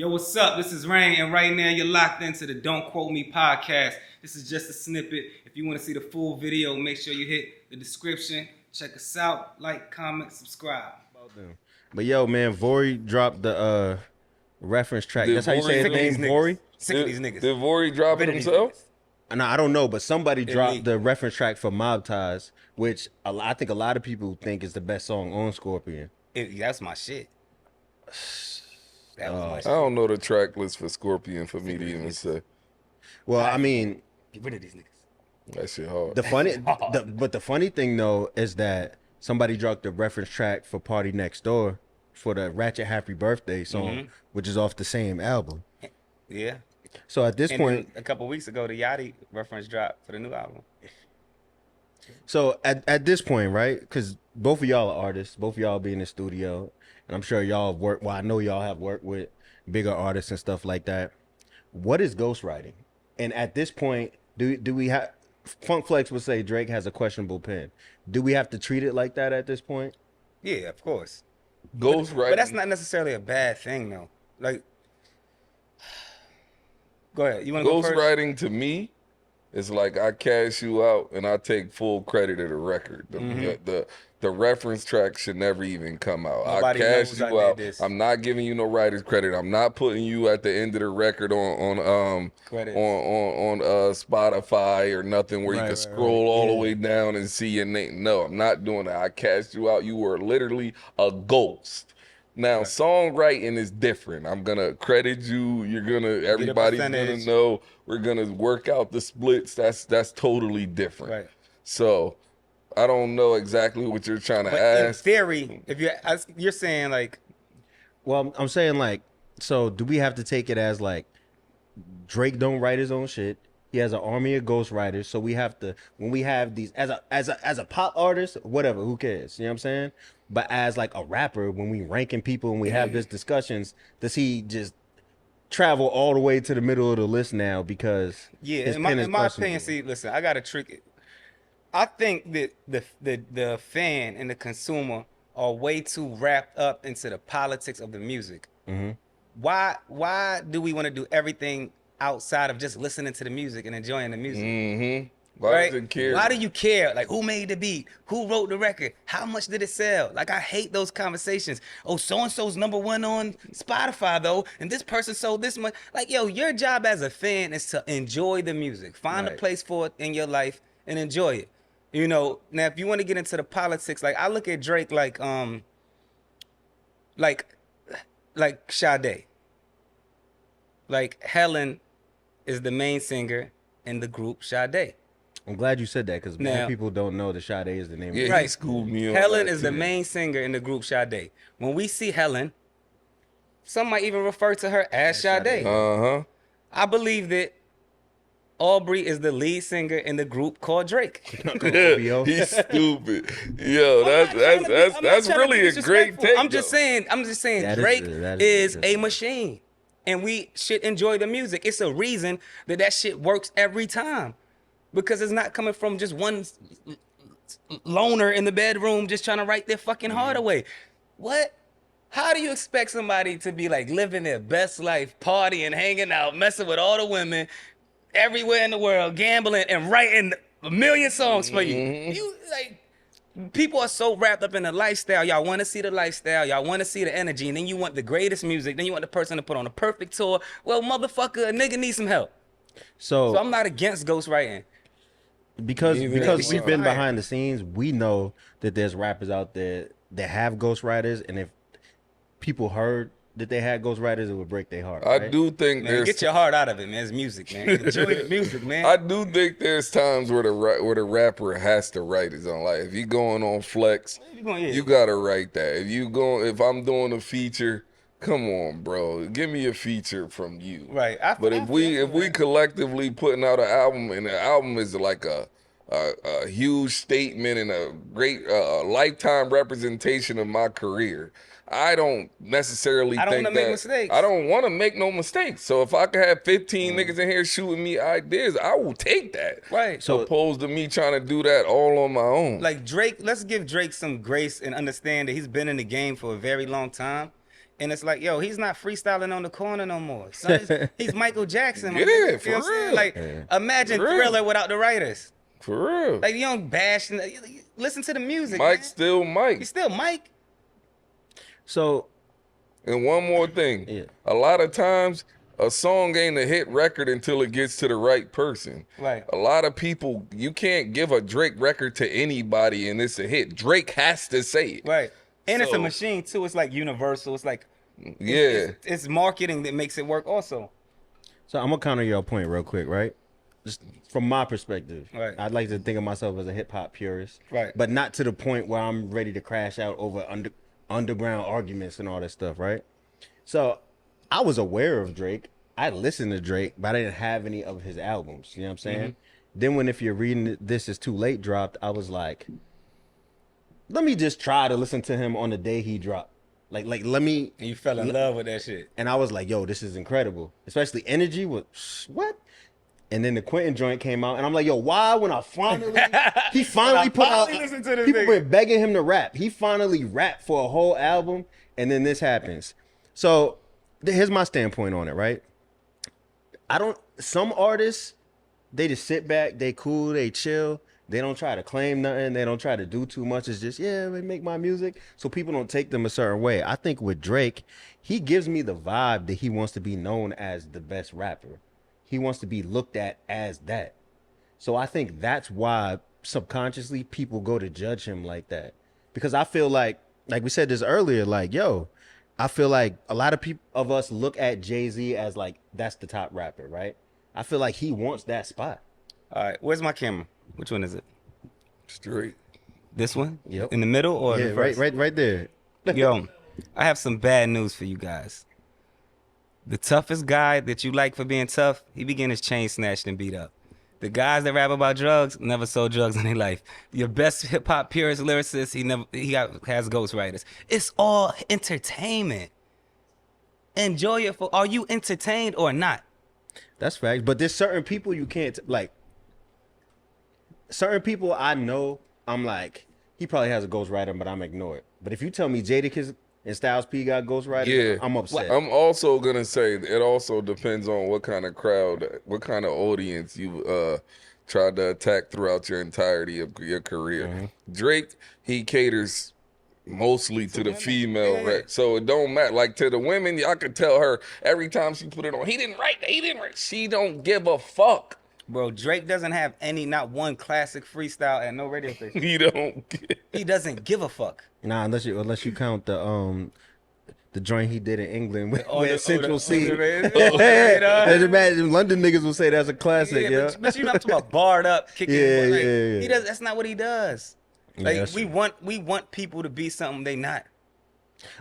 Yo, what's up? This is Rain, and right now you're locked into the Don't Quote Me podcast. This is just a snippet. If you want to see the full video, make sure you hit the description. Check us out. Like, comment, subscribe. But yo, man, Vori dropped the reference track. That's how you say his name, Vori? Sick of these niggas. Did Vori drop it himself? No, I don't know, but somebody dropped the reference track for Mob Ties, which I think a lot of people think is the best song on Scorpion. That's my shit. That was my shit. I don't know the track list for Scorpion for me to even say. Well, I mean, Get rid of these niggas. That shit hard. But the funny thing though is that somebody dropped the reference track for Party Next Door for the Ratchet Happy Birthday song, which is off the same album. Yeah. So at this point, a couple weeks ago, the Yachty reference dropped for the new album. so at this point, right? Because both of y'all are artists, both of y'all be in the studio, and I'm sure y'all have worked. Well, I know y'all have worked with bigger artists and stuff like that. What is ghostwriting? And at this point, do we have? Funk Flex would say Drake has a questionable pen. Do we have to treat it like that at this point? Yeah, of course. Ghostwriting. But that's not necessarily a bad thing, though. Like, go ahead. You want to go first? Ghostwriting to me is like I cash you out and I take full credit of the record. The reference track should never even come out. Nobody I cash knows you I out. did this. I'm not giving you no writer's credit. I'm not putting you at the end of the record on Credits. on Spotify or nothing where you can scroll all the way down and see your name. No, I'm not doing that. I cashed you out. You were literally a ghost. Now, songwriting is different. I'm gonna credit you. Everybody's gonna know. We're gonna work out the splits. That's totally different. Right. So, I don't know exactly what you're trying to But ask. in theory, if you're saying like, Well, I'm saying like, so do we have to take it as like Drake don't write his own shit? He has an army of ghostwriters, so we have to, when we have these as a pop artist, whatever, who cares? You know what I'm saying? But as like a rapper, when we ranking people and we have these discussions, does he just travel all the way to the middle of the list now because his in pen is my questionable? opinion, see, listen, I got to trick it. I think that the fan and the consumer are way too wrapped up into the politics of the music. Why do we want to do everything outside of just listening to the music and enjoying the music? Why does it care? Why do you care? Like, who made the beat? Who wrote the record? How much did it sell? Like, I hate those conversations. Oh, so-and-so's #1 on Spotify, though, and this person sold this much. Like, yo, your job as a fan is to enjoy the music. Find a place for it in your life and enjoy it. You know, now, if you want to get into the politics, like, I look at Drake like Sade. Like, Helen is the main singer in the group Sade. I'm glad you said that because Now- people don't know that Sade is the name. Yeah, of Right. he schooled me on Helen that is the too. main singer in the group Sade. When we see Helen, some might even refer to her as Sade. I believe that Aubrey is the lead singer in the group called Drake. OVO. He's stupid. Yo, that's really a great take. I'm just saying That is- Drake that is is a machine. And we should enjoy the music. It's a reason that shit works every time. Because it's not coming from just one loner in the bedroom just trying to write their fucking heart away. What? How do you expect somebody to be like living their best life, partying, hanging out, messing with all the women everywhere in the world, gambling and writing a million songs for you? You like, people are so wrapped up in the lifestyle. Y'all want to see the lifestyle. Y'all want to see the energy. And then you want the greatest music. Then you want the person to put on a perfect tour. Well, motherfucker, a nigga needs some help. So I'm not against ghostwriting. Because It's we've been fire. behind the scenes, we know that there's rappers out there that have ghostwriters, and if people heard that they had ghostwriters, it would break their heart. I right? do think Man, there's get your heart out of it, man. It's music, man. Enjoy the music, man. I do think there's times where the rapper has to write his own. Like if you going on Flex, you gotta write that. If I'm doing a feature, come on, bro, give me a feature from you. Right. But if we collectively putting out an album and the album is like a huge statement and a great lifetime representation of my career, I don't necessarily I don't think wanna make that mistakes. I don't want to make no mistakes. So if I could have 15 niggas in here shooting me ideas, I will take that. Right. So opposed to me trying to do that all on my own. Like Drake, let's give Drake some grace and understand that he's been in the game for a very long time. And it's like, yo, he's not freestyling on the corner no more. Son, he's Michael Jackson. My Yeah, nigga. You for know what I'm saying? real. Like, imagine For real. Thriller without the writers. For real. Like, you don't bash. Listen to the music. Mike man. still Mike. He's still Mike. So And one more thing. Yeah. A lot of times, a song ain't a hit record until it gets to the right person. Right. A lot of people, you can't give a Drake record to anybody and it's a hit. Drake has to say it. Right. And it's a So- machine, too. It's like universal. It's like, Yeah. it's marketing that makes it work also. So I'm gonna counter your point real quick, right? Just from my perspective, Right. I'd like to think of myself as a hip hop purist, Right. But not to the point where I'm ready to crash out over underground arguments and all that stuff, right? So I was aware of Drake. I listened to Drake, but I didn't have any of his albums. You know what I'm saying? Then when If You're Reading It, This Is Too Late dropped, I was like, let me just try to listen to him on the day he dropped. Like let me. And you fell in love with that shit. And I was like, yo, this is incredible. Especially Energy was what? And then the Quentin joint came out, and I'm like, yo, why when I finally he finally put out listened to this people nigga. were begging him to rap. He finally rapped for a whole album, and then this happens. So here's my standpoint on it, right? Some artists, they just sit back, they cool, they chill. They don't try to claim nothing. They don't try to do too much. It's just, yeah, they make my music. So people don't take them a certain way. I think with Drake, he gives me the vibe that he wants to be known as the best rapper. He wants to be looked at as that. So I think that's why subconsciously people go to judge him like that. Because I feel like we said this earlier, like, yo, I feel like a lot of people of us look at Jay-Z as like, that's the top rapper, right? I feel like he wants that spot. All right, where's my camera? Which one is it? Straight. This one? Yep. In the middle or Yeah, the first? right there. Yo, I have some bad news for you guys. The toughest guy that you like for being tough, he began his chain snatched and beat up. The guys that rap about drugs never sold drugs in their life. Your best hip hop purist lyricist, has ghostwriters. It's all entertainment. Enjoy it. Are you entertained or not? That's facts. But there's certain people you can't like. Certain people I know, I'm like, he probably has a ghostwriter, but I'm ignore it. But if you tell me Jadakiss and Styles P got ghostwriters, Yeah. I'm upset. I'm also gonna say it also depends on what kind of crowd, what kind of audience you tried to attack throughout your entirety of your career. Drake, he caters mostly to the female, right? So it don't matter. Like to the women, I could tell her every time she put it on, he didn't write that, he didn't write. She don't give a fuck. Bro, Drake doesn't have not one classic freestyle at no radio station. He don't. He doesn't give a fuck. Nah, unless you count the joint he did in England with Oh, the- Central oh, C. the- There's a bad London niggas will say that's a classic, yeah. But you know, I'm talking about barred up, kicking. Yeah, Like, yeah. He does. That's not what he does. Like that's we true. want people to be something they not.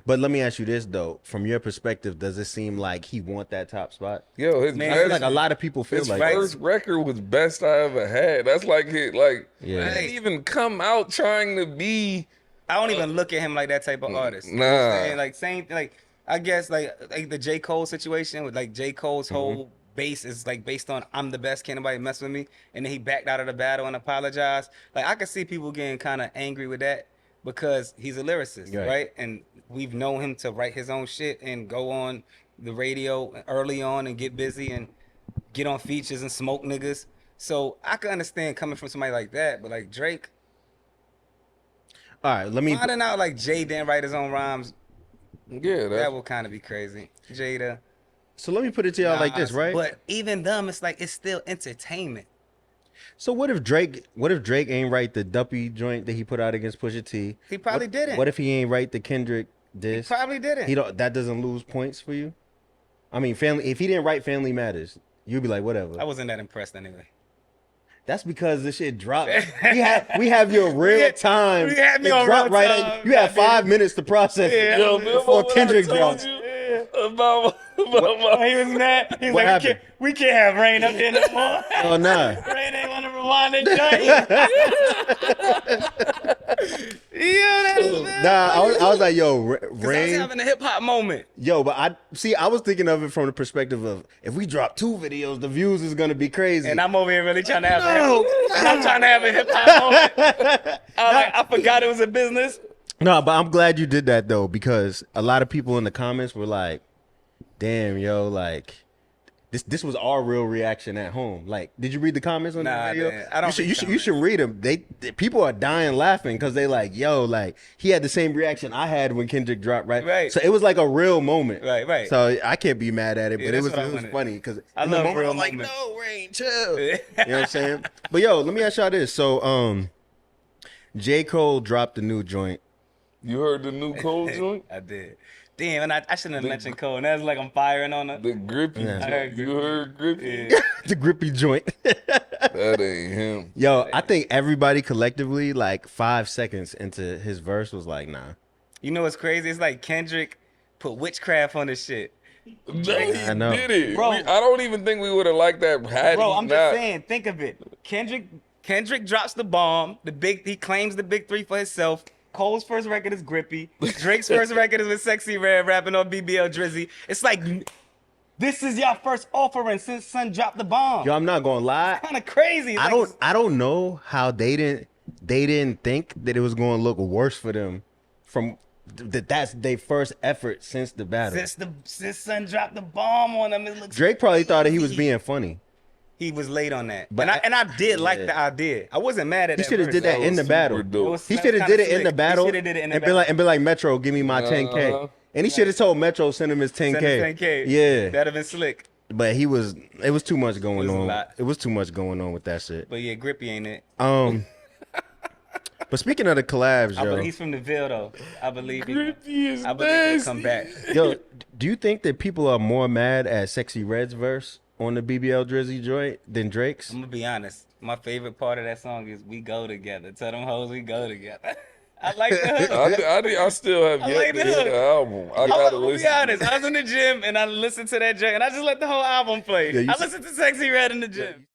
But let me ask you this though, from your perspective, does it seem like he want that top spot? Yo, his Man, I best, feel like a lot of people feel his like first record was best I ever had. That's like it. Like Yeah. I didn't even come out trying to be. I don't even look at him like that type of artist. You know Nah. what I'm saying? Like same like I guess like the J. Cole situation with like J. Cole's whole base is like based on I'm the best, can't nobody mess with me, and then he backed out of the battle and apologized. Like I could see people getting kind of angry with that because he's a lyricist, Right. right? And we've known him to write his own shit and go on the radio early on and get busy and get on features and smoke niggas. So I can understand coming from somebody like that, but like Drake, all right, let me finding out like Jay didn't write his own rhymes, Yeah, that that's will kind of be crazy. Jada, so let me put it to y'all like this, Nas, right? But even them, it's like it's still entertainment. So what if Drake ain't write the Duppy joint that he put out against Pusha T? He probably didn't. What if he ain't write the Kendrick diss? Probably didn't. He don't. That doesn't lose points for you. I mean, family. If he didn't write Family Matters, you'd be like, whatever. I wasn't that impressed anyway. That's because this shit dropped. we have your real time. we had me It on dropped real right time. at- You had 5 minutes to process it Yo, remember before what Kendrick I told dropped. you about my He was mad. He was What like, happened? we can't have Rain up here no more. Oh nah. Rain ain't want to rewind the joint. Yeah, that's Nah, I was like, yo, I was Rain. having a hip hop moment. Yo, but I was thinking of it from the perspective of if we drop 2 videos, the views is gonna be crazy. And I'm over here really trying to have No. I'm trying to have a hip hop moment. I forgot it was a business. No, but I'm glad you did that though, because a lot of people in the comments were like, "Damn, yo, like this was our real reaction at home." Like, did you read the comments on Nah, the video? man, I don't You should read them. People are dying laughing because they like, "Yo, like he had the same reaction I had when Kendrick dropped, right?" Right. So it was like a real moment, Right. So I can't be mad at it, Yeah, but that's it what I was wanted. funny because I in the love moment real I'm like, moments. "No, Rain, chill." You know what I'm saying? But yo, let me ask y'all this. So J. Cole dropped a new joint. You heard the new Cole joint? I did. Damn, and I shouldn't have mentioned Cole. And that's like I'm firing on her. The grippy Yeah. joint. I heard You grippy. heard grippy? Yeah. The grippy joint. That ain't him. Yo, I think everybody collectively, like 5 seconds into his verse, was like, "Nah." You know what's crazy? It's like Kendrick put witchcraft on this shit. No, he I know. did it. Bro. I don't even think we would have liked that had Bro, he I'm not. just saying, think of it. Kendrick drops the bomb. He claims the big three for himself. Cole's first record is Grippy. Drake's first record is with Sexy Red rapping on BBL Drizzy. It's like, this is your first offering since Son dropped the bomb. Yo, I'm not gonna lie. Kind of crazy. It's I like, don't know how they didn't think that it was gonna look worse for them from that's their first effort since the battle. Since Son dropped the bomb on them, it looks Drake probably thought that he was crazy. being funny. He was late on that. But and I did like yeah. the idea. I wasn't mad at He that. should have did verse. that in the super battle. dope. He That should was have kinda did it in the slick. He battle shoulda did it in the and be like, Metro, give me my 10K. Uh-huh. And he should have told Metro send him his 10K. Send him 10K. Yeah. That'd have been slick. But it was too much going was a on. lot. It was too much going on with that shit. But yeah, Grippy ain't it. But speaking of the collabs, I yo, believe he's from the Ville though. I believe Grippy is I believe he'll nasty. come back. yo, do you think that people are more mad at Sexy Red's verse on the BBL Drizzy joint than Drake's? I'm gonna be honest. My favorite part of that song is "We Go Together." Tell them hoes we go together. I like the hook. I still have I yet like to the hear hook. the album. I I'm gotta gonna listen. be honest. I was in the gym and I listened to that joint and I just let the whole album play. Yeah, you I s- listened to Sexy Red in the gym.